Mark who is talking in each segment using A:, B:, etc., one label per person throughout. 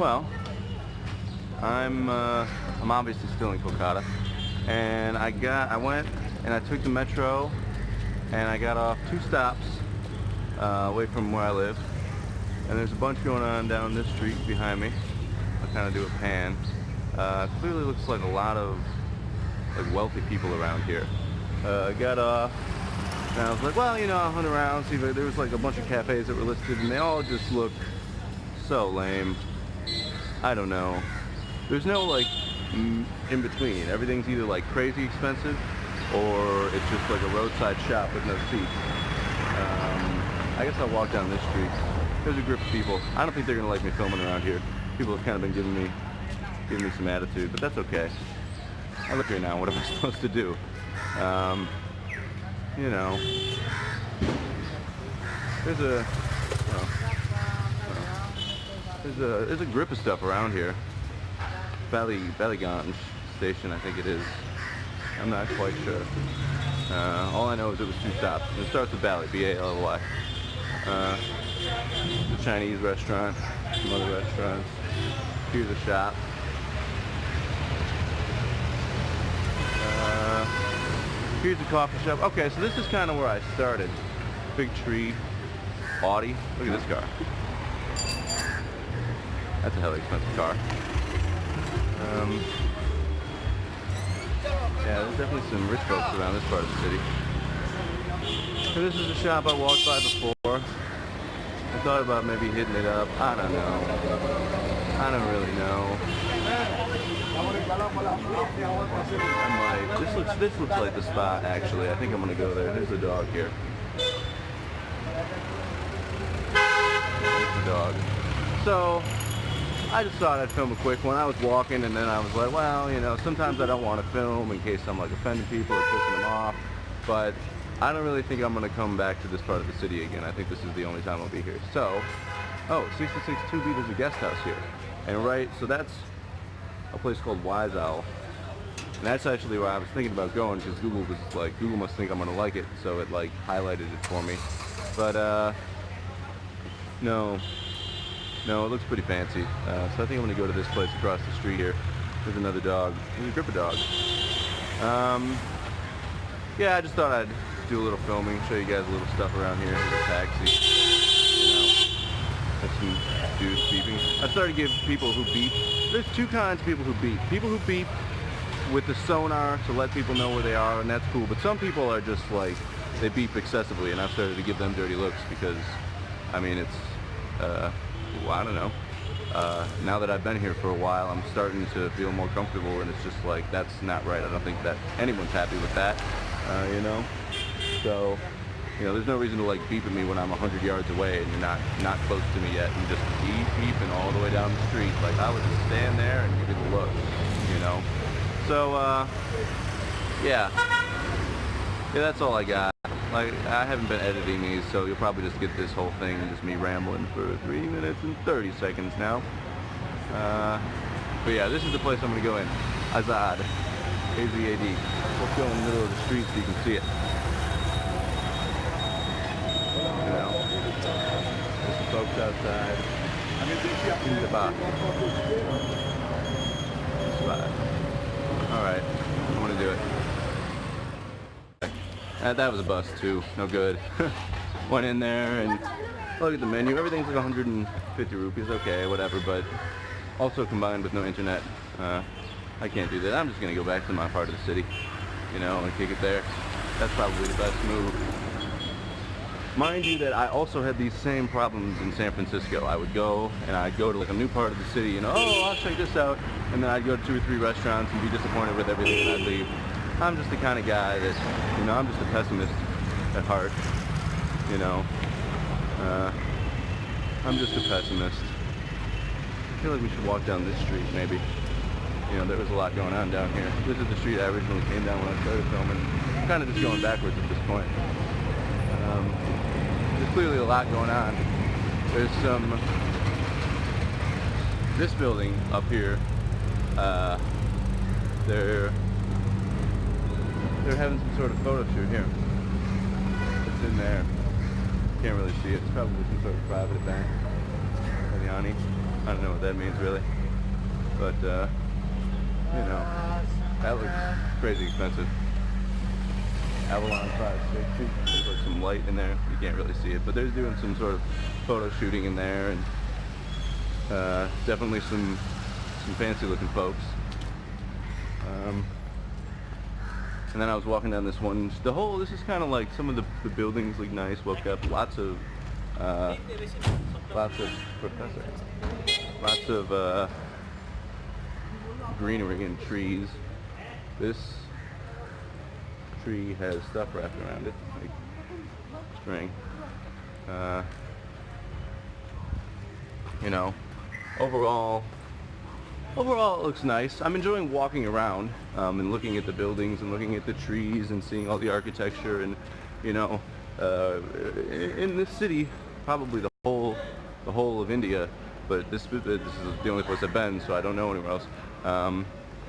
A: Well, I'm obviously still in Kolkata, and I went and I took the metro, and I got off 2 stops away from where I live, and there's a bunch going on down this street behind me. I'll kind of do a pan. Clearly looks like a lot of wealthy people around here. I got off, and I was like, well, I'll hunt around, see if there was a bunch of cafes that were listed, and they all just look so lame. I don't know. There's no in between. Everything's either crazy expensive or it's just a roadside shop with no seats. I guess I'll walk down this street. There's a group of people. I don't think they're gonna like me filming around here. People have kind of been giving me some attitude, but that's okay. I live here now. What am I supposed to do? There's a grip of stuff around here. Ballygunge station, I think it is. I'm not quite sure. All I know is it was 2 stops. It starts with Bally, B-A-L-L-Y. The Chinese restaurant, some other restaurants. Here's a shop. Here's a coffee shop. Okay, so this is kind of where I started. Big tree, Audi. Look at this car. That's a hella expensive car. Yeah, there's definitely some rich folks around this part of the city. So this is a shop I walked by before. I thought about maybe hitting it up. I don't know. I don't really know. This looks like the spot actually. I think I'm gonna go there. There's a dog here. There's the dog. So I just thought I'd film a quick one. I was walking and then I was like, well, sometimes I don't want to film in case I'm offending people or pissing them off, but I don't really think I'm going to come back to this part of the city again. I think this is the only time I'll be here. So, 66 2B, there's a guest house here. And so that's a place called Wise Owl. And that's actually where I was thinking about going because Google must think I'm going to like it, so it highlighted it for me. But, no, it looks pretty fancy. So I think I'm going to go to this place across the street here. There's another dog. There's a group of dogs. Yeah, I just thought I'd do a little filming, show you guys a little stuff around here. There's a taxi. There's some dudes beeping. I started to give people who beep. There's 2 kinds of people who beep. People who beep with the sonar to let people know where they are, and that's cool. But some people are just they beep excessively, and I've started to give them dirty looks because, it's, I don't know. Now that I've been here for a while, I'm starting to feel more comfortable, and it's just that's not right. I don't think that anyone's happy with that, So, there's no reason to beep at me when I'm 100 yards away and you're not close to me yet, and just beeping all the way down the street. I would just stand there and give you the look, So, yeah, that's all I got. I haven't been editing these, so you'll probably just get this whole thing and just me rambling for 3 minutes and 30 seconds now. But yeah, this is the place I'm going to go in. Azad. A-Z-A-D. Let's go in the middle of the street so you can see it. There's some folks outside. In the bar. Alright, I'm going to do it. That was a bust too, no good. Went in there and look at the menu, everything's 150 rupees, okay, whatever, but also combined with no internet, I can't do that. I'm just going to go back to my part of the city, and kick it there. That's probably the best move. Mind you that I also had these same problems in San Francisco. I would go and I'd go to a new part of the city, oh, I'll check this out, and then I'd go to 2 or 3 restaurants and be disappointed with everything and I'd leave. I'm just the kind of guy that, I'm just a pessimist at heart, I'm just a pessimist. I feel like we should walk down this street, maybe. There was a lot going on down here. This is the street I originally came down when I started filming. I'm kind of just going backwards at this point. There's clearly a lot going on. There's this building up here, they're having some sort of photo shoot here. It's in there. Can't really see it. It's probably some sort of private event. I I don't know what that means really, but you know, that looks crazy expensive. Avalon 560. There's like some light in there. You can't really see it, but they're doing some sort of photo shooting in there, and definitely some fancy looking folks. And then I was walking down this one. This is kind of like some of the buildings look nice, well kept. Lots of greenery and trees. This tree has stuff wrapped around it, like string. You know, overall it looks nice. I'm enjoying walking around and looking at the buildings and looking at the trees and seeing all the architecture, and you know, in this city, probably the whole of India, but this is the only place I've been, so I don't know anywhere else.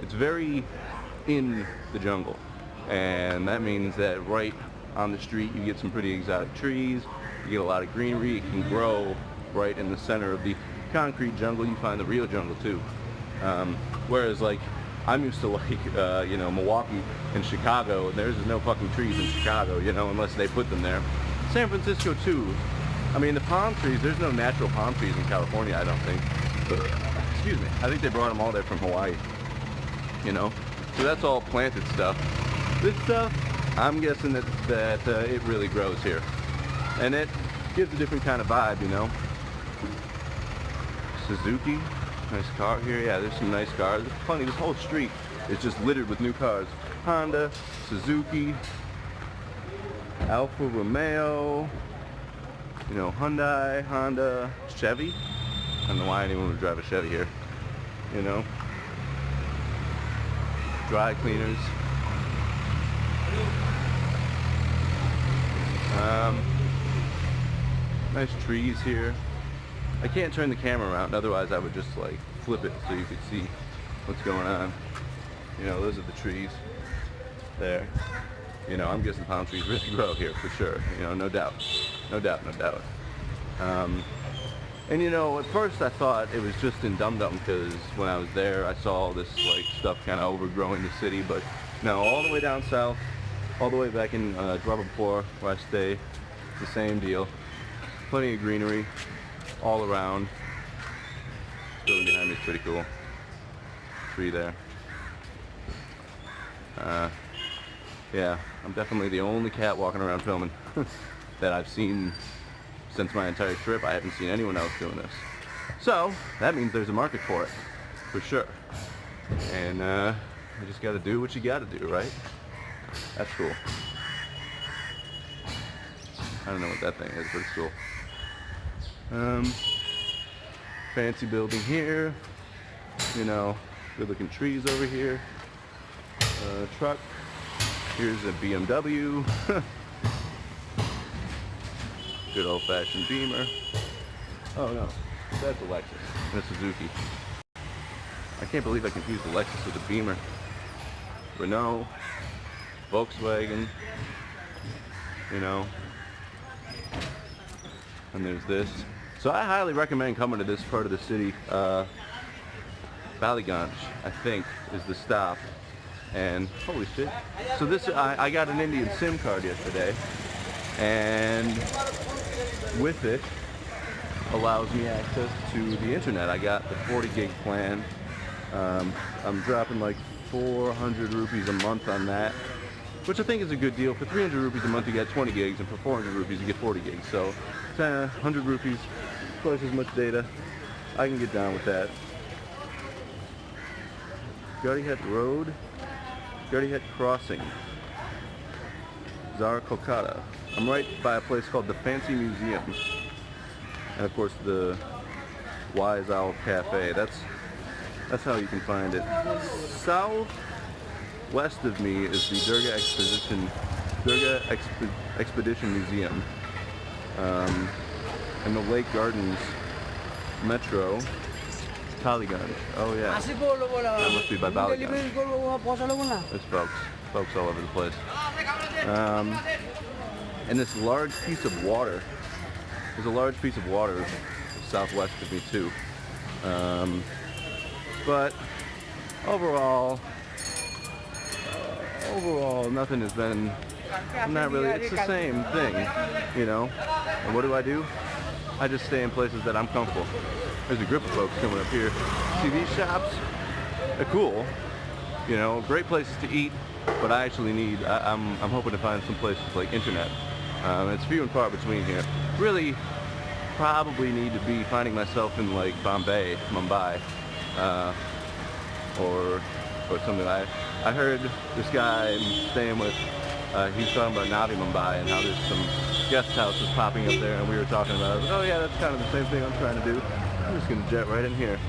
A: It's very in the jungle, and that means that right on the street you get some pretty exotic trees, you get a lot of greenery. It can grow right in the center of the concrete jungle. You find the real jungle too. Whereas like I'm used to like you know, Milwaukee and Chicago, and there's no fucking trees in Chicago, you know, unless they put them there. San Francisco too. I mean, the palm trees, there's no natural palm trees in California, I don't think. But, excuse me, I think they brought them all there from Hawaii, you know. So that's all planted stuff. This stuff, I'm guessing that it really grows here, and it gives a different kind of vibe, you know. Suzuki, nice car here. Yeah, there's some nice cars. It's funny, this whole street is just littered with new cars. Honda, Suzuki, Alfa Romeo, you know, Hyundai, Honda, Chevy. I don't know why anyone would drive a Chevy here, you know. Dry cleaners. Nice trees here. I can't turn the camera around, otherwise I would just like flip it so you could see what's going on. You know, those are the trees there. You know, I'm guessing palm trees really grow here for sure. You know, no doubt. No doubt, no doubt. And you know, at first I thought it was just in Dum Dum, because when I was there I saw all this like stuff kind of overgrowing the city, but no, all the way down south, all the way back in Drabapur where I stay, it's the same deal. Plenty of greenery all around. This building behind me is pretty cool. Tree there. Yeah, I'm definitely the only cat walking around filming that I've seen since my entire trip. I haven't seen anyone else doing this. So, that means there's a market for it, for sure. And you just gotta do what you gotta do, right? That's cool. I don't know what that thing is, but it's cool. Fancy building here. You know, good looking trees over here. Truck. Here's a BMW. Good old fashioned Beamer. Oh no, that's a Lexus and a Suzuki. I can't believe I confused the Lexus with a Beamer. Renault, Volkswagen, you know. And there's this. So I highly recommend coming to this part of the city. Ballygunge, I think, is the stop. And holy shit. So this, I got an Indian SIM card yesterday, and with it allows me access to the internet. I got the 40 gig plan. I'm dropping like 400 rupees a month on that, which I think is a good deal. For 300 rupees a month you get 20 gigs, and for 400 rupees you get 40 gigs. So 100 rupees, twice as much data. I can get down with that. Gardihat Road, Gardihat Crossing, Zara, Kolkata. I'm right by a place called the Fancy Museum, and of course the Wise Owl Cafe. That's how you can find it. Southwest of me is the Durga Expedition Museum, and the Lake Gardens Metro. Ballygunge. Oh yeah. That must be by Ballygunge. There's folks all over the place. And this large piece of water, there's a large piece of water southwest of me too. But overall, nothing has been, not really, it's the same thing, you know. And what do? I just stay in places that I'm comfortable. There's a group of folks coming up here. See these shops? They're cool, you know, great places to eat, but I actually need, I'm hoping to find some places like internet. It's few and far between here. Really, probably need to be finding myself in like Mumbai, or something. I heard this guy I'm staying with, he's talking about Navi Mumbai and how there's some guest houses popping up there, and we were talking about it. I was like, oh yeah, that's kind of the same thing I'm trying to do. I'm just gonna jet right in here.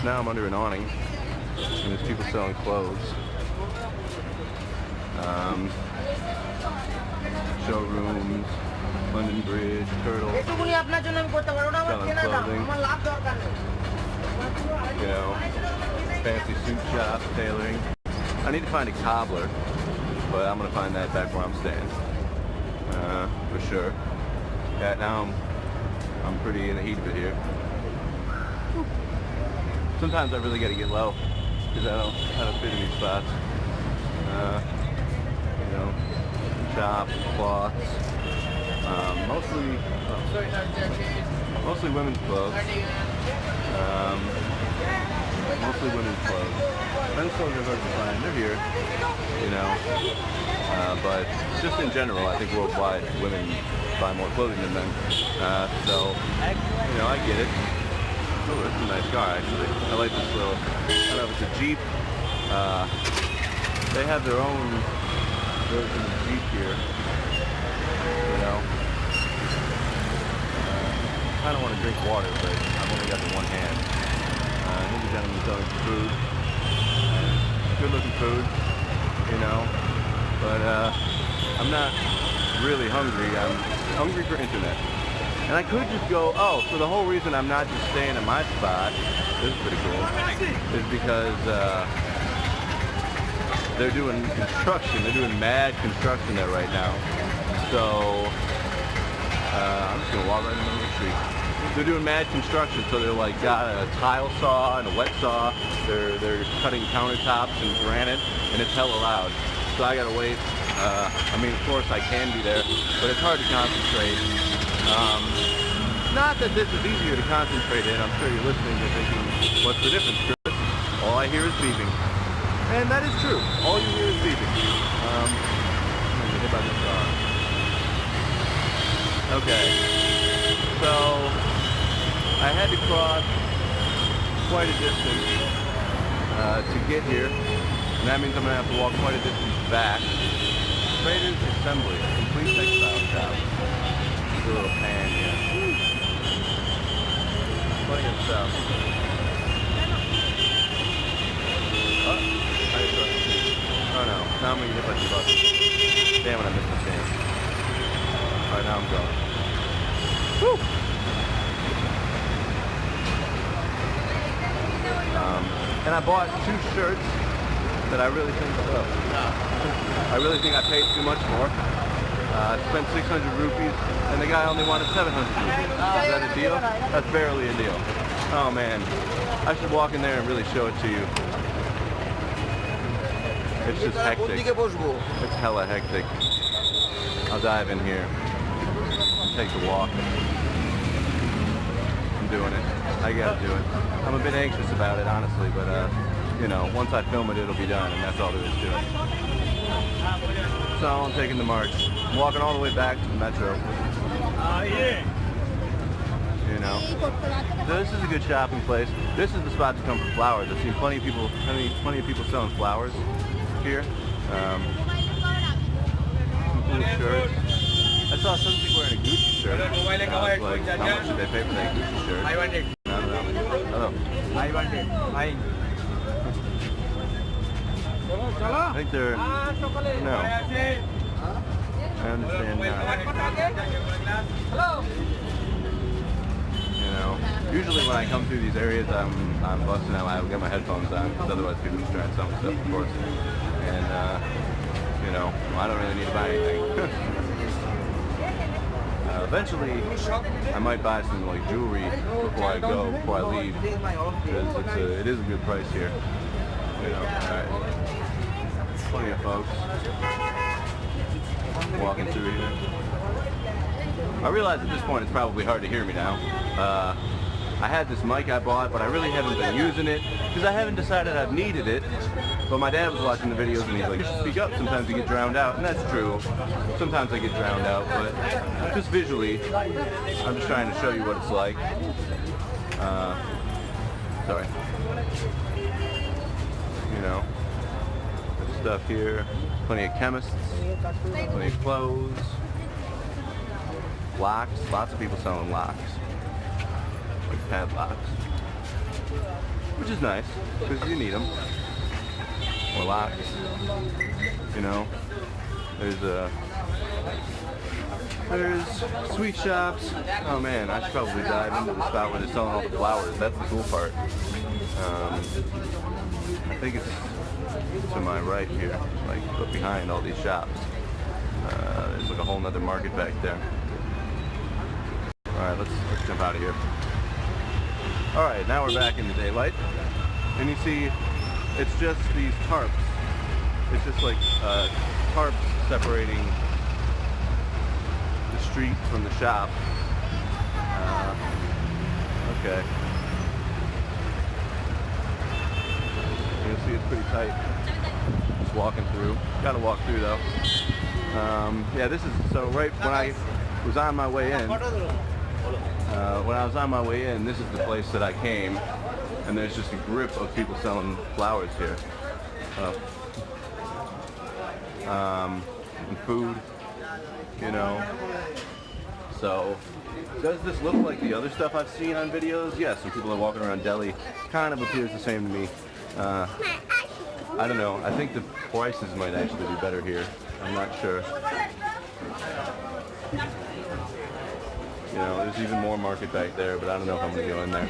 A: Now I'm under an awning, and there's people selling clothes. Showrooms, London Bridge, Turtle, selling clothing, you know, fancy suit shops, tailoring. I need to find a cobbler, but I'm going to find that back where I'm staying, for sure. Yeah, now I'm pretty in the heat of it here. Sometimes I really got to get low, because I don't fit in these spots. You know, shops, cloths, mostly women's clothes. Mostly women's clothes. Men's clothes are hard to find. They're here, you know. But just in general, I think worldwide, women buy more clothing than men. So, you know, I get it. Oh, that's a nice car, actually. I like this little, I don't know if it's a Jeep. They have their own version of Jeep here, you know. I don't want to drink water, but I've only got the one hand. Here's a gentleman selling food. Good looking food, you know. But I'm not really hungry. I'm hungry for internet. And I could just go, oh, so the whole reason I'm not just staying at my spot, this is pretty cool, is because they're doing construction. They're doing mad construction there right now. So I'm just gonna walk right in the middle of the street. They're doing mad construction, so they're like got a tile saw and a wet saw. They're cutting countertops and granite, and it's hella loud. So I gotta wait. I mean, of course I can be there, but it's hard to concentrate. Not that this is easier to concentrate in. I'm sure you're listening to thinking, what's the difference, Chris? All I hear is beeping. And that is true. All you hear is beeping. I'm gonna get hit by this car. Okay. So, I had to cross quite a distance to get here. And that means I'm gonna have to walk quite a distance back. Traders Assembly, complete textile shop. A little pan here. Plenty of stuff. Oh no, now I'm gonna get hit by 2 buses. Damn it, I missed my chance. Alright, now I'm going. Woo! And I bought 2 shirts that I really think I paid too much for. I spent 600 rupees, and the guy only wanted 700 rupees. Is that a deal? That's barely a deal. Oh man, I should walk in there and really show it to you. It's just hectic. It's hella hectic. I'll dive in here. Take the walk. I'm doing it. I gotta do it. I'm a bit anxious about it, honestly, but you know, once I film it, it'll be done, and that's all there is to it. So I'm taking the march. I'm walking all the way back to the metro. You know, so this is a good shopping place. This is the spot to come for flowers. I've seen plenty of people selling flowers here. Cool shirts. I saw somebody wearing a Gucci shirt. I was like, how much did they pay for that Gucci shirt? I want it. I don't know. Hello. I want it. I think they're, no. I understand now. Hello. You know, usually when I come through these areas, I'm busting out. I've got my headphones on, because otherwise people just trying to sell me stuff, of course. And you know, I don't really need to buy anything. Eventually, I might buy some like jewelry before I leave, because it is a good price here. You know, all right. Plenty of folks walking through here. I realize at this point it's probably hard to hear me now. I had this mic I bought, but I really haven't been using it because I haven't decided I've needed it. But my dad was watching the videos and he's like, speak up, sometimes you get drowned out. And that's true. Sometimes I get drowned out, but just visually, I'm just trying to show you what it's like. Sorry. You know, there's stuff here. Plenty of chemists, plenty of clothes, locks. Lots of people selling locks. Like padlocks, which is nice because you need them. Or locks, you know. There's sweet shops. Oh man, I should probably dive into the spot where they're selling all the flowers. That's the cool part. I think it's to my right here, like behind all these shops. There's like a whole nother market back there. All right, let's jump out of here. All right, now we're back in the daylight, and you see, it's just these tarps. It's just like tarps separating the street from the shop. Okay. You can see it's pretty tight. Just walking through. Gotta walk through though. Yeah, this is so right when I was on my way in. This is the place that I came, and there's just a grip of people selling flowers here. And food, you know. So, does this look like the other stuff I've seen on videos? Yes, some people are walking around Delhi. Kind of appears the same to me. I don't know. I think the prices might actually be better here. I'm not sure. You know, there's even more market back there, but I don't know if I'm going to go in there.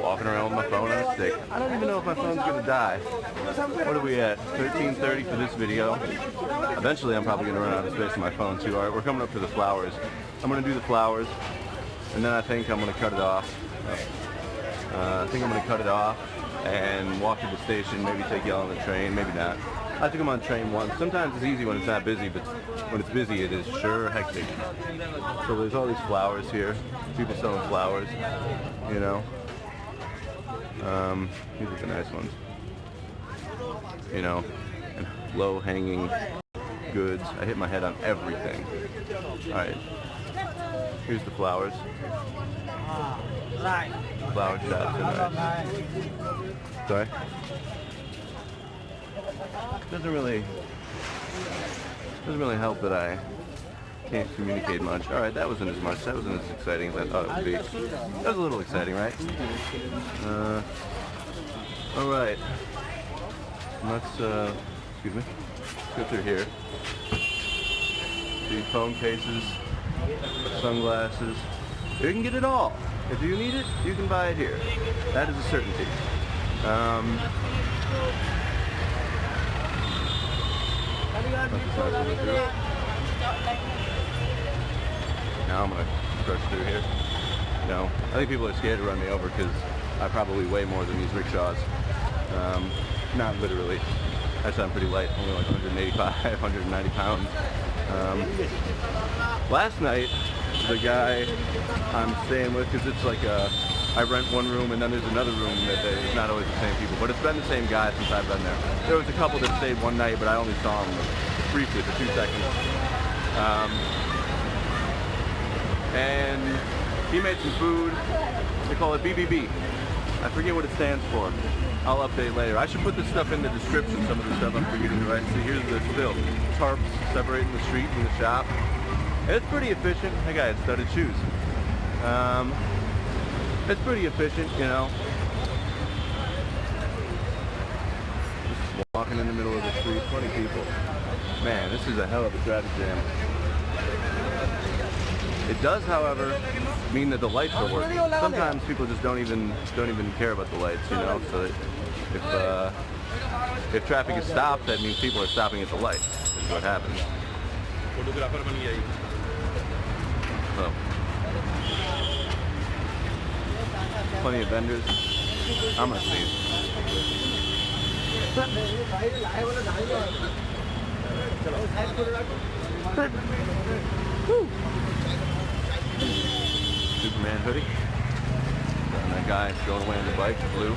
A: Walking around with my phone on a stick. I don't even know if my phone's going to die. What are we at? 13:30 for this video. Eventually, I'm probably going to run out of space on my phone too. All right, we're coming up to the flowers. I'm going to do the flowers, and then I think I'm going to cut it off. And walk to the station, maybe take y'all on the train, maybe not. I took them on the train once. Sometimes it's easy when it's not busy, but when it's busy, it is sure hectic. So there's all these flowers here. People selling flowers, you know. These are the nice ones. You know, and low-hanging goods. I hit my head on everything. All right. Here's the flowers. Flower shops are nice. Sorry? Doesn't really help that I can't communicate much. All right, that wasn't as exciting as I thought it would be. That was a little exciting, right? All right. Let's excuse me. Let's go through here. See phone cases, sunglasses. You can get it all. If you need it, you can buy it here. That is a certainty. Now I'm going to crush through here. You know, I think people are scared to run me over because I probably weigh more than these rickshaws. Not literally. Actually, I'm pretty light, only like 185, 190 pounds. Last night, the guy I'm staying with, because it's like I rent one room and then there's another room that it's not always the same people, but it's been the same guy since I've been there. There was a couple that stayed one night, but I only saw him briefly for 2 seconds. And he made some food. They call it BBB. I forget what it stands for. I'll update later. I should put this stuff in the description, some of the stuff I'm forgetting to write. See, here's the still tarps separating the street from the shop. It's pretty efficient. That guy had studded shoes. It's pretty efficient, you know. Just walking in the middle of the street, 20 people. Man, this is a hell of a traffic jam. It does, however, mean that the lights are working. Sometimes people just don't even care about the lights, you know. So if traffic is stopped, that means people are stopping at the lights. Is what happens.
B: Photographer बन गया ये।
A: So, plenty of vendors. I'm gonna see. Superman hoodie. And that guy going away on the bike, blue.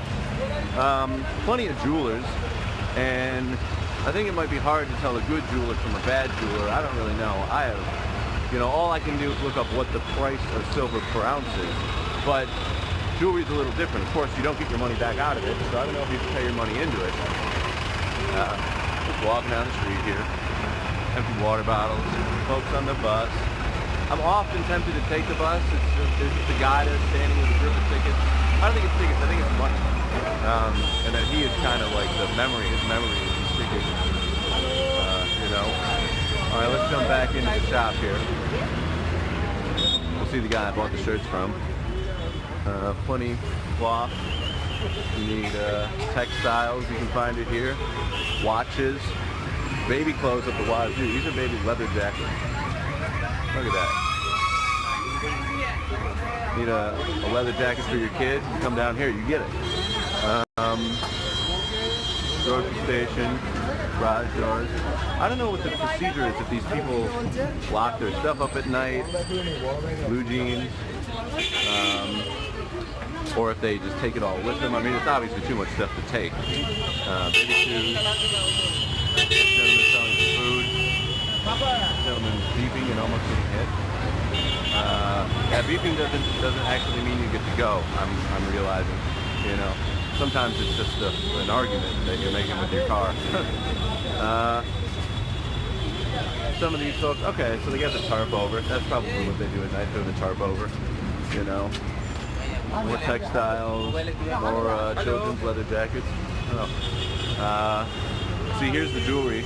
A: Plenty of jewelers, and I think it might be hard to tell a good jeweler from a bad jeweler. I don't really know. All I can do is look up what the price of silver per ounce is. But jewelry's a little different. Of course, you don't get your money back out of it, so I don't know if you can pay your money into it. Just walking down the street here. Empty water bottles, folks on the bus. I'm often tempted to take the bus. There's just a guy there standing with a grip of tickets. I don't think it's tickets, I think it's money. And then he is kind of like his memory is tickets. All right, let's jump back into the shop here. We'll see the guy I bought the shirts from. Plenty cloth. You need textiles, you can find it here. Watches. Baby clothes up the wazoo. These are baby leather jackets. Look at that. Need a leather jacket for your kid? You come down here, you get it. Grocery station, garage doors. I don't know what the procedure is if these people lock their stuff up at night, blue jeans, or if they just take it all with them. I mean, it's obviously too much stuff to take. Baby shoes, gentleman selling some food, gentleman beeping and almost getting hit. Yeah, beeping doesn't actually mean you get to go. I'm realizing, sometimes it's just an argument that you're making with your car. Some of these folks, okay, so they got the tarp over. That's probably what they do at night, throw the tarp over, More textiles, more children's leather jackets. See, here's the jewelry.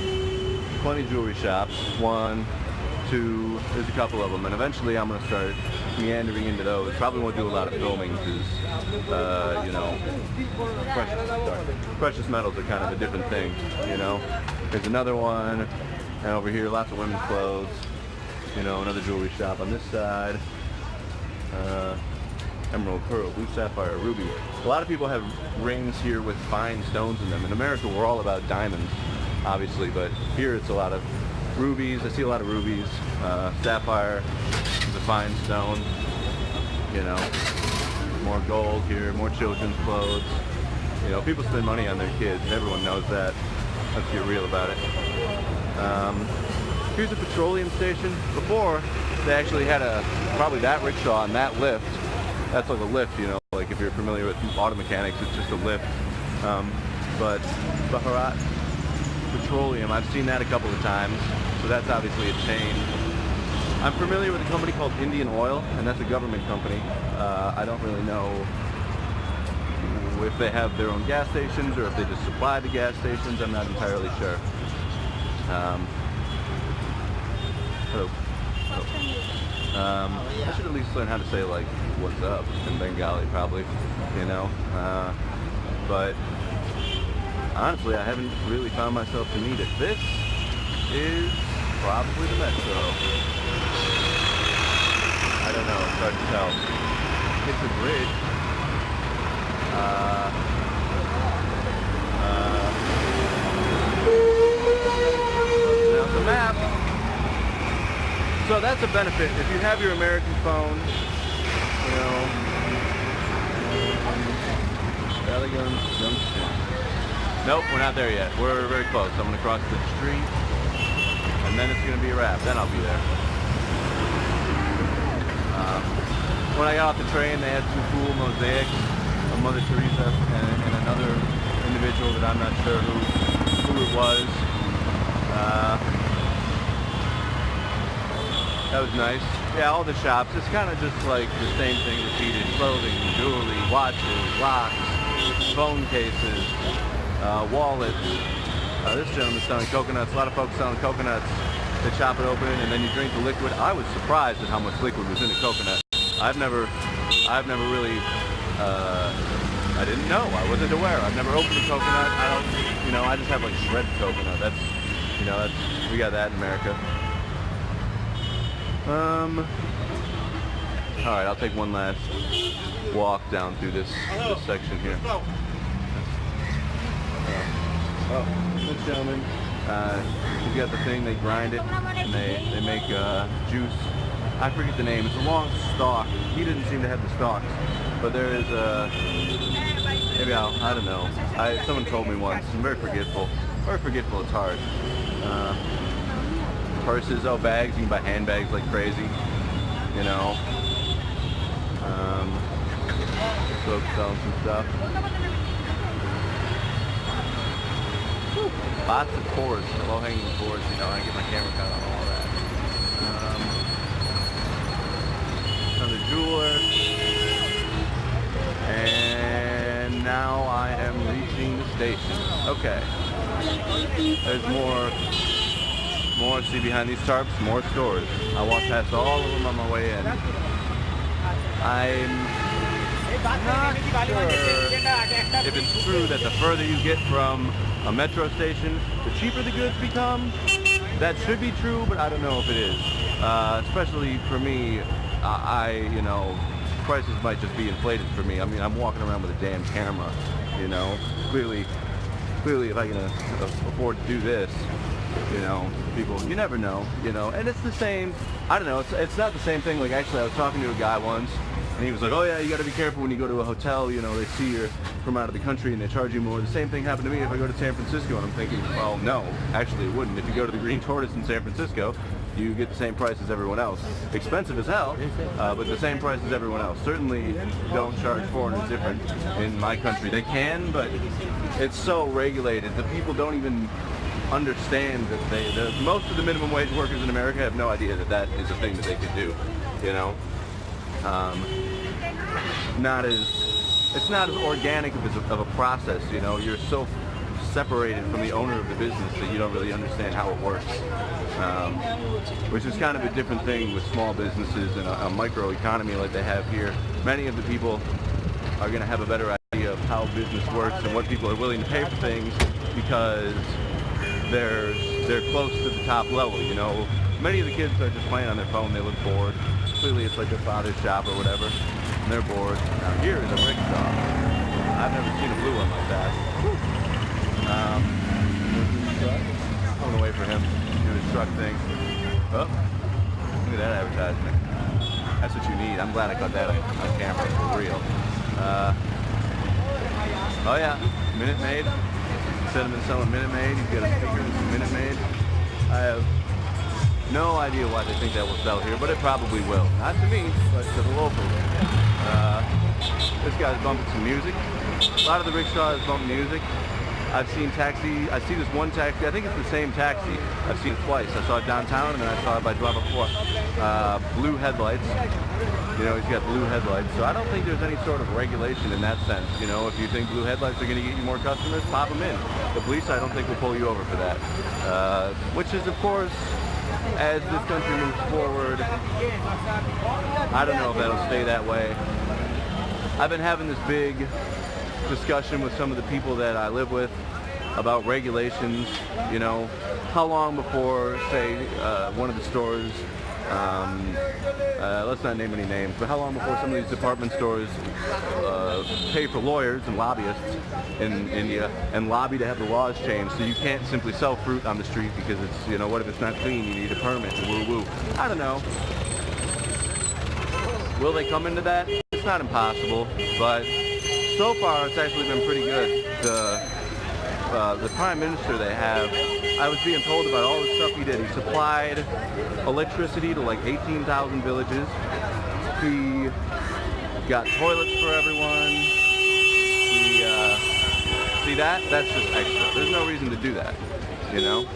A: Plenty of jewelry shops. 1, 2, there's a couple of them, and eventually I'm going to start meandering into those. Probably won't do a lot of filming because, precious metals are kind of a different thing, There's another one, and over here lots of women's clothes, another jewelry shop on this side. Emerald, pearl, blue sapphire, ruby. A lot of people have rings here with fine stones in them. In America, we're all about diamonds, obviously, but here it's a lot of rubies. I see a lot of rubies. Sapphire is a fine stone. More gold here, more children's clothes. People spend money on their kids. Everyone knows that. Let's get real about it. Here's a petroleum station. Before, they actually had probably that rickshaw and that lift. That's like a lift, like if you're familiar with auto mechanics, it's just a lift. But Bharat Petroleum, I've seen that a couple of times, so that's obviously a chain. I'm familiar with a company called Indian Oil, and that's a government company. I don't really know if they have their own gas stations or if they just supply the gas stations. I'm not entirely sure. Hello. I should at least learn how to say, like, what's up in Bengali, probably, but honestly, I haven't really found myself to need it. This is probably the metro. I don't know, it's hard to tell. It's a bridge. Now the map. So that's a benefit. If you have your American phone, Ballygunge, Junction. Nope, we're not there yet. We're very close. I'm going to cross the street, and then it's going to be a wrap. Then I'll be there. When I got off the train, they had some cool mosaics of Mother Teresa and another individual that I'm not sure who it was. That was nice. Yeah, all the shops, it's kind of just like the same thing repeated. Clothing, jewelry, watches, locks, phone cases, wallets. This gentleman's selling coconuts. A lot of folks selling coconuts. They chop it open and then you drink the liquid. I was surprised at how much liquid was in a coconut. I've never really, I didn't know. I wasn't aware. I've never opened a coconut. I just have like shredded coconut. We got that in America. All right, I'll take one last walk down through this section here. This gentleman, he's got the thing, they grind it, and they make juice. I forget the name. It's a long stalk. He didn't seem to have the stalks, but there is maybe I don't know. Someone told me once. I'm very forgetful. Very forgetful. It's hard. Purses, bags. You can buy handbags like crazy. You know. Folks selling some stuff. Whew. Lots of cords, low-hanging cords. You know, I get my camera cut on all that. Another jeweler. And now I am reaching the station. Okay. There's more. See behind these tarps, more stores. I walked past all of them on my way in. I'm not sure if it's true that the further you get from a metro station, the cheaper the goods become. That should be true, but I don't know if it is. Especially for me, you know, prices might just be inflated for me. I mean, I'm walking around with a damn camera, you know. Clearly, if I can afford to do this, you know, people, you never know, you know. And it's the same, I don't know, it's not the same thing. Like, actually, I was talking to a guy once, and he was like, oh yeah, you got to be careful when you go to a hotel, you know, they see you're from out of the country and they charge you more. The same thing happened to me if I go to San Francisco, and I'm thinking, well, no, actually it wouldn't. If you go to the Green Tortoise in San Francisco, you get the same price as everyone else. Expensive as hell, but the same price as everyone else. Certainly don't charge foreigners different in my country. They can, but it's so regulated. The people don't even understand that most of the minimum wage workers in America have no idea that that is a thing that they could do, you know. It's not as organic of a process, you know. You're so separated from the owner of the business that you don't really understand how it works, which is kind of a different thing with small businesses and a micro economy like they have here. Many of the people are going to have a better idea of how business works and what people are willing to pay for things because they're close to the top level, you know. Many of the kids are just playing on their phone. They look bored. Clearly it's like their father's shop or whatever, and they're bored. Now here is a rickshaw. I've never seen a blue one like that. Going away for him, do his truck thing. Oh, look at that advertisement. That's what you need. I'm glad I caught that on camera for real. Oh yeah, Minute Maid. Cinnamon selling Minute Maid. He's got a sticker that's Minute Maid. I have no idea why they think that will sell here, but it probably will. Not to me, but to the locals. This guy's bumping some music. A lot of the rickshaws bump music. I see this one taxi, I think it's the same taxi. I've seen it twice. I saw it downtown and then I saw it by Driver 4. Blue headlights. You know, he's got blue headlights. So I don't think there's any sort of regulation in that sense. You know, if you think blue headlights are going to get you more customers, pop them in. The police, I don't think, will pull you over for that. Which is, of course, as this country moves forward, I don't know if that'll stay that way. I've been having this big discussion with some of the people that I live with about regulations. You know, how long before, say, one of the stores, let's not name any names, but how long before some of these department stores pay for lawyers and lobbyists in India and lobby to have the laws changed so you can't simply sell fruit on the street because it's, you know, what if it's not clean, you need a permit, and woo-woo. I don't know. Will they come into that? It's not impossible, but so far it's actually been pretty good. The Prime Minister they have, I was being told about all the stuff he did. He supplied electricity to like 18,000 villages. He got toilets for everyone. He, see that's just extra. There's no reason to do that, you know?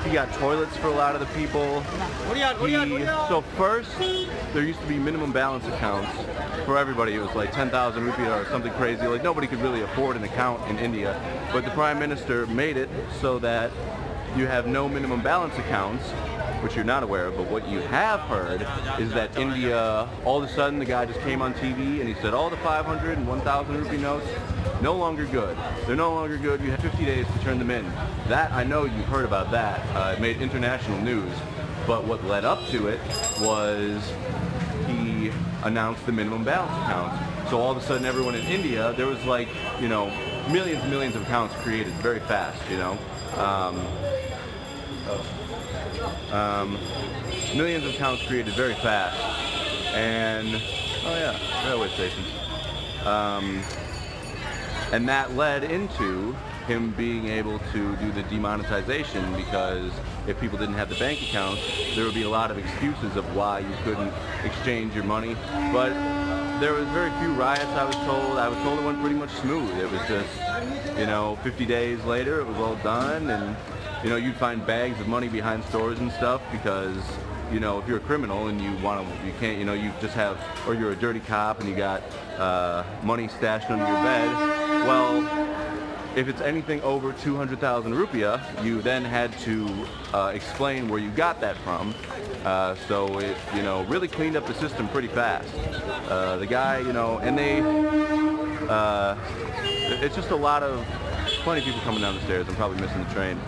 A: He got toilets for a lot of the people. So first, there used to be minimum balance accounts for everybody. It was like 10,000 rupiah or something crazy. Like nobody could really afford an account in India. But the Prime Minister made it so that you have no minimum balance accounts, which you're not aware of. But what you have heard is that India, all of a sudden, the guy just came on TV and he said all the 500 and 1,000 rupee notes, no longer good. They're no longer good. You have 50 days to turn them in. That, I know you've heard about that. It made international news. But what led up to it was he announced the minimum balance accounts. So all of a sudden, everyone in India, there was like, you know, millions and millions of accounts created very fast, you know. Millions of accounts created very fast. And, oh yeah, railway station. And that led into him being able to do the demonetization, because if people didn't have the bank accounts, there would be a lot of excuses of why you couldn't exchange your money. But there was very few riots, I was told. I was told it went pretty much smooth. It was just, you know, 50 days later, it was all done, and, you know, you'd find bags of money behind stores and stuff, because, you know, if you're a criminal and you can't, you know, you just have, or you're a dirty cop and you got money stashed under your bed, well, if it's anything over 200,000 rupiah, you then had to explain where you got that from. So it, you know, really cleaned up the system pretty fast. The guy, you know, and they, it's just a lot of, plenty of people coming down the stairs. I'm probably missing the train.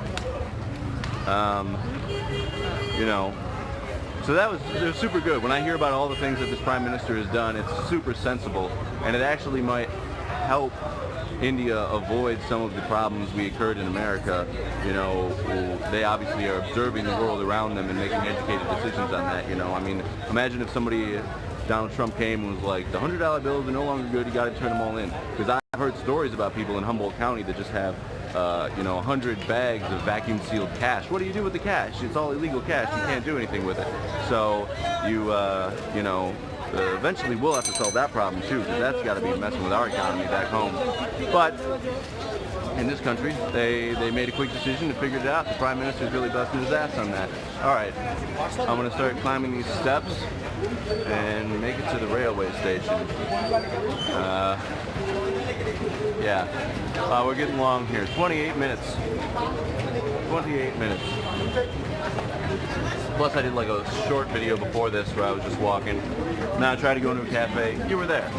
A: You know, so it was super good. When I hear about all the things that this Prime Minister has done, it's super sensible, and it actually might help India avoid some of the problems we occurred in America. You know, they obviously are observing the world around them and making educated decisions on that, you know. I mean, imagine if somebody, Donald Trump came and was like, the $100 bills are no longer good, you got to turn them all in. Because I've heard stories about people in Humboldt County that just have, you know, 100 bags of vacuum sealed cash. What do you do with the cash? It's all illegal cash. You can't do anything with it. So you know, eventually we'll have to solve that problem too, because that's got to be messing with our economy back home. But in this country, they made a quick decision and figured it out. The Prime Minister's really busting his ass on that. All right, I'm going to start climbing these steps and make it to the railway station. Yeah, we're getting long here. 28 minutes. 28 minutes. Plus I did like a short video before this where I was just walking. Now I tried to go into a cafe. You were there.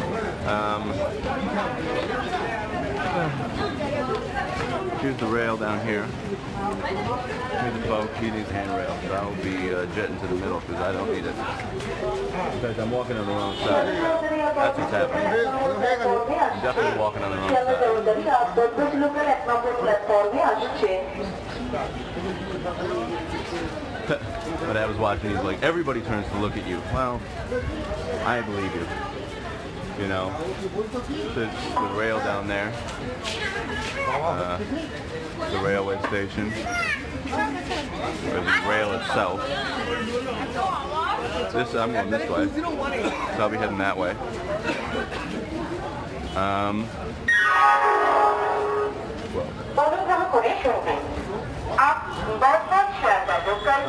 A: Here's the rail down here. Here's the folk. He needs handrail. So I will be jetting to the middle because I don't need it. In fact, I'm walking on the wrong side. That's what's happening. I'm definitely walking on the wrong side. But I was watching, he's like, everybody turns to look at you. Well, I believe you. You know, there's the rail down there, the railway station, or the rail itself. I'm going this way, so I'll be heading that way.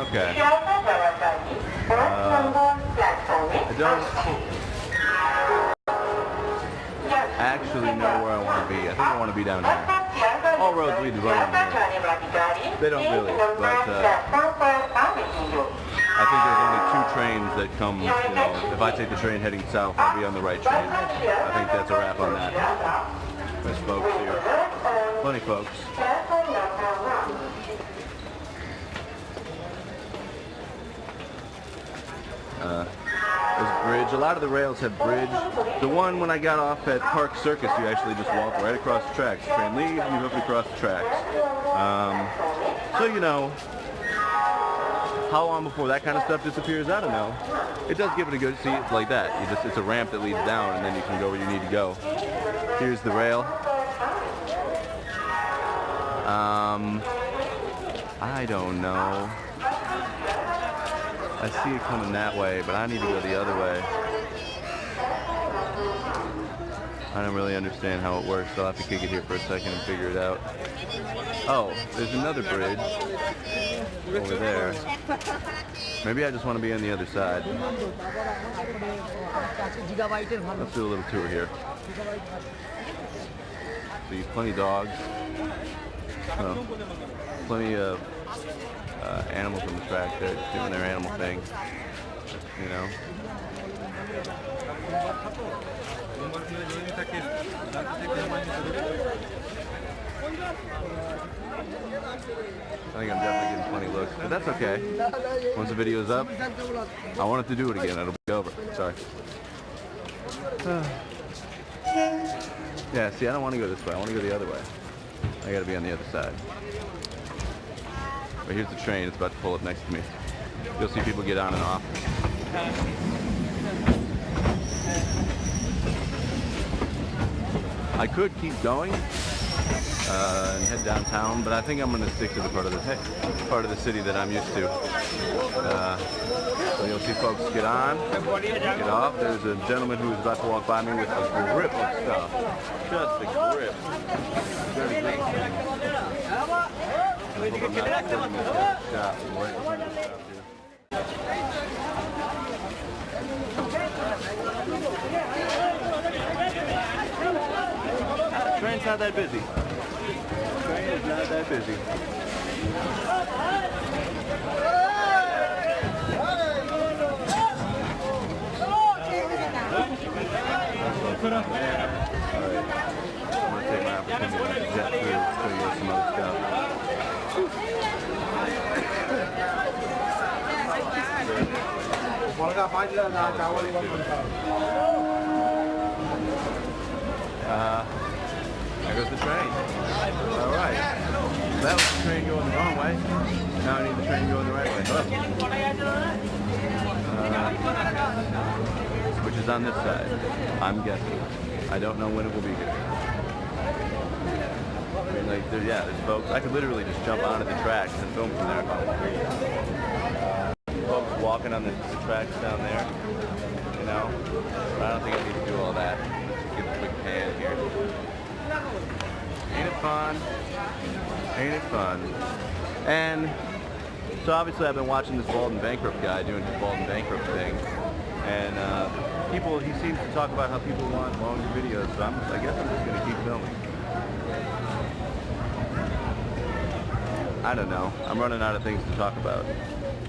A: Okay. I don't actually know where I want to be. I think I want to be down here. All roads lead to Rome here. They don't really, but I think there's only 2 trains that come, you know, if I take the train heading south, I'll be on the right train. I think that's a wrap on that. There's folks here. Plenty of folks. There's bridge. A lot of the rails have bridge. The one when I got off at Park Circus, you actually just walk right across the tracks. The train leaves, you hook across the tracks. So, you know, how long before that kind of stuff disappears, I don't know. It does give it a good, see, it's like that. It's a ramp that leads down, and then you can go where you need to go. Here's the rail. I don't know. I see it coming that way, but I need to go the other way. I don't really understand how it works, so I'll have to kick it here for a second and figure it out. Oh, there's another bridge over there. Maybe I just want to be on the other side. Let's do a little tour here. See, plenty of dogs. Oh, plenty of animals on the track there just doing their animal thing, you know. I think I'm definitely getting plenty loaded. videos, but that's okay. Once the video's up, I wanted to do it again. It'll be over. Sorry. Yeah, see, I don't want to go this way. I want to go the other way. I got to be on the other side. But here's the train. It's about to pull up next to me. You'll see people get on and off. I could keep going and head downtown, but I think I'm going to stick to the part of the city that I'm used to. So you'll see folks get on, get off. There's a gentleman who is about to walk by me with a grip of stuff. Just a grip. Train's not that busy. Train is not that busy. Alright. I'm going to take my opportunity to jet through so you get some other stuff. There goes the train. Alright. That was the train going the wrong way. Now I need the train going the right way. Which is on this side, I'm guessing. I don't know when it will be here. I mean, like, there's folks. I could literally just jump onto the tracks and film from there. Folks walking on the tracks down there, you know. But I don't think I need to do all that. Just give a quick pan here. Ain't it fun? Ain't it fun? And so obviously I've been watching this Bald and Bankrupt guy doing his Bald and Bankrupt thing, and he seems to talk about how people want longer videos, so I guess I'm just going to keep filming. I don't know. I'm running out of things to talk about,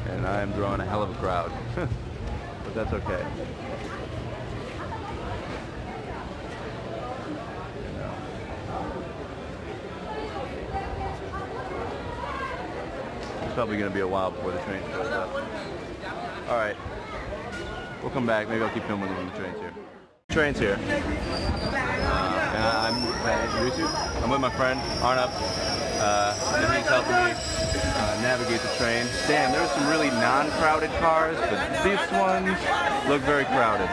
A: and I am drawing a hell of a crowd, but that's okay. It's probably going to be a while before the train shows up. Alright. We'll come back. Maybe I'll keep filming when the train's here. Train's here. I'm with my friend, Arnab. And he's helping me navigate the train. Damn, there's some really non-crowded cars, but these ones look very crowded.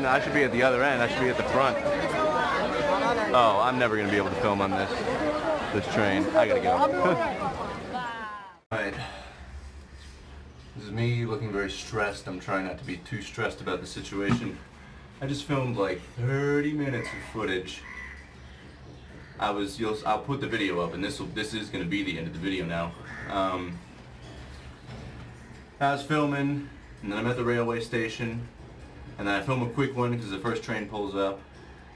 A: I should be at the other end. I should be at the front. Oh, I'm never going to be able to film on this train. I gotta go. Alright. This is me looking very stressed. I'm trying not to be too stressed about the situation. I just filmed like 30 minutes of footage. I'll put the video up, and this is going to be the end of the video now. I was filming, and then I'm at the railway station, and then I film a quick one because the first train pulls up,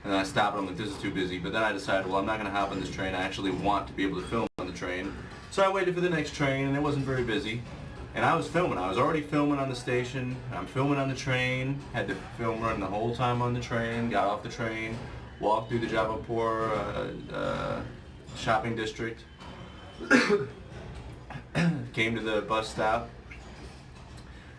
A: and then I stop and I'm like, this is too busy. But then I decided, well, I'm not going to hop on this train. I actually want to be able to film on the train. So I waited for the next train, and it wasn't very busy. And I was filming. I was already filming on the station. I'm filming on the train. Had the film run the whole time on the train. Got off the train. Walked through the Jabalpur shopping district. Came to the bus stop.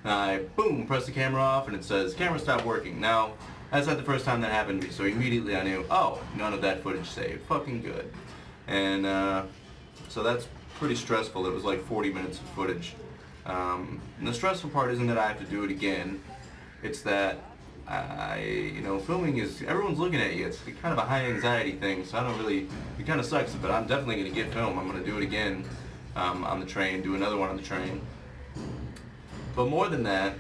A: And I, boom, pressed the camera off, and it says, camera stopped working. Now, that's not the first time that happened to me, so immediately I knew, oh, none of that footage saved. Fucking good. And so that's pretty stressful. It was like 40 minutes of footage. And the stressful part isn't that I have to do it again. It's that filming is, everyone's looking at you. It's kind of a high anxiety thing, so I don't really, it kind of sucks, but I'm definitely going to get film. I'm going to do it again on the train, do another one on the train. But more than that,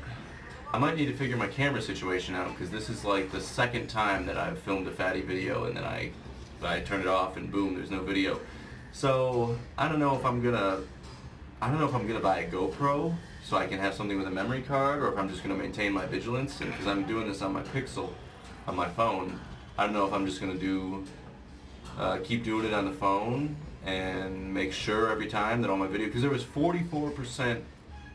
A: I might need to figure my camera situation out, because this is like the second time that I've filmed a fatty video and then I turn it off and boom, there's no video. So I don't know if I'm gonna buy a GoPro so I can have something with a memory card, or if I'm just gonna maintain my vigilance. And because I'm doing this on my Pixel, on my phone, I don't know if I'm just gonna keep doing it on the phone and make sure every time that all my video, because there was 44%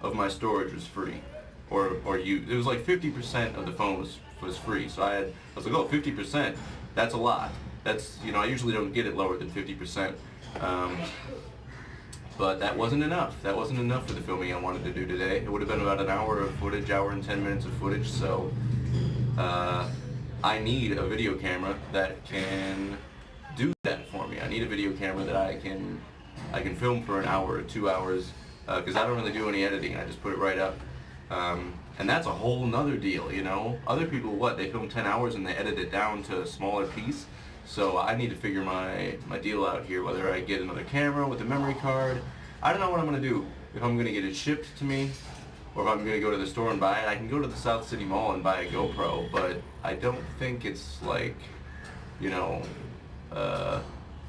A: of my storage was free, or used. It was like 50% of the phone was free. So I was like, oh, 50%, that's a lot. That's, I usually don't get it lower than 50%. But that wasn't enough. That wasn't enough for the filming I wanted to do today. It would have been about an hour of footage, hour and 10 minutes of footage, so I need a video camera that can do that for me. I need a video camera that I can film for an hour or 2 hours, because I don't really do any editing. I just put it right up. And that's a whole nother deal, you know? Other people, they film 10 hours and they edit it down to a smaller piece. So I need to figure my deal out here, whether I get another camera with a memory card. I don't know what I'm going to do. If I'm going to get it shipped to me, or if I'm going to go to the store and buy it. I can go to the South City Mall and buy a GoPro, but I don't think it's like, you know,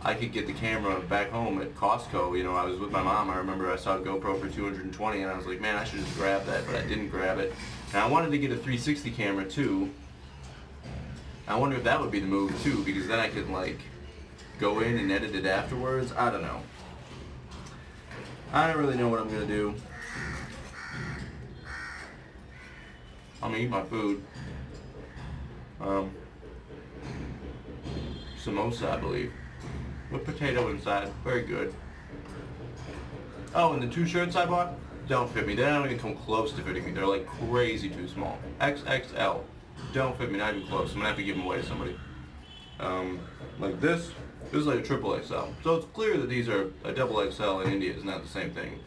A: I could get the camera back home at Costco. You know, I was with my mom. I remember I saw a GoPro for $220, and I was like, man, I should just grab that, but I didn't grab it. And I wanted to get a 360 camera too. I wonder if that would be the move too, because then I could like go in and edit it afterwards. I don't know. I don't really know what I'm gonna do. I'm gonna eat my food. Samosa, I believe, with potato inside. Very good. Oh, and the 2 shirts I bought don't fit me. They don't even come close to fitting me. They're like crazy too small. XXL. Don't fit me, not even close. I'm gonna have to give them away to somebody. Like this is like a triple XL. So it's clear that these are a double XL in India is not the same thing.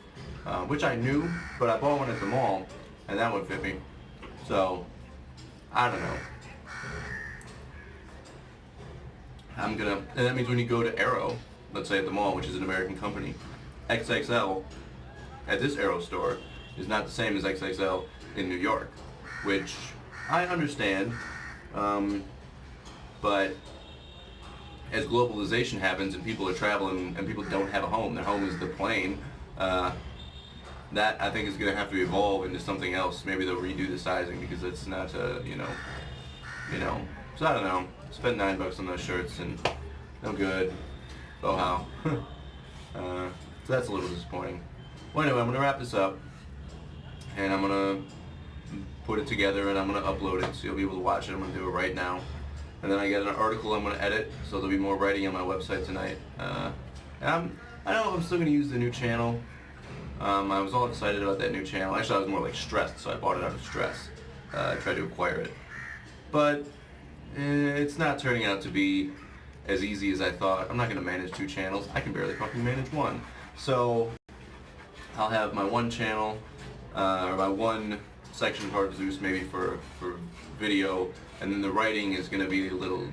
A: Which I knew, but I bought one at the mall, and that one fit me. So, I don't know. And that means when you go to Arrow, let's say at the mall, which is an American company, XXL at this Arrow store is not the same as XXL in New York, which I understand, but as globalization happens and people are traveling and people don't have a home, their home is the plane, that I think is going to have to evolve into something else. Maybe they'll redo the sizing because it's not, you know. So I don't know. Spent $9 on those shirts and no good. Oh how. So that's a little disappointing. Well, anyway, I'm going to wrap this up and I'm going to put it together and I'm going to upload it so you'll be able to watch it. I'm going to do it right now. And then I got an article I'm going to edit, so there'll be more writing on my website tonight. And I don't know if I'm still going to use the new channel. I was all excited about that new channel. Actually, I was more like stressed, so I bought it out of stress. I tried to acquire it. But it's not turning out to be as easy as I thought. I'm not going to manage 2 channels. I can barely fucking manage 1. So I'll have my 1 channel, or my 1 section of Heart of Zeus maybe for video, and then the writing is going to be a little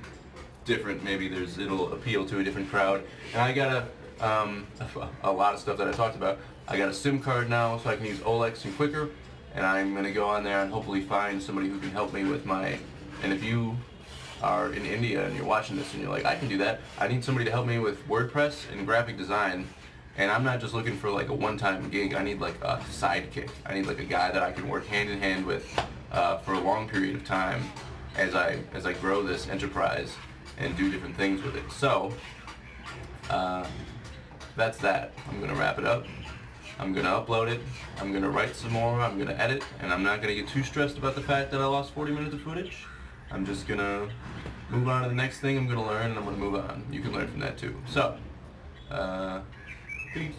A: different. Maybe it'll appeal to a different crowd. And I got a lot of stuff that I talked about. I got a SIM card now, so I can use OLX and quicker, and I'm going to go on there and hopefully find somebody who can help me with my, and if you are in India and you're watching this and you're like, I can do that, I need somebody to help me with WordPress and graphic design, and I'm not just looking for like a one-time gig. I need like a sidekick. I need like a guy that I can work hand in hand with for a long period of time as I grow this enterprise and do different things with it. So that's that. I'm gonna wrap it up. I'm gonna upload it. I'm gonna write some more. I'm gonna edit, and I'm not gonna get too stressed about the fact that I lost 40 minutes of footage. I'm just gonna move on to the next thing I'm gonna learn, and I'm gonna move on. You can learn from that too. So, peace.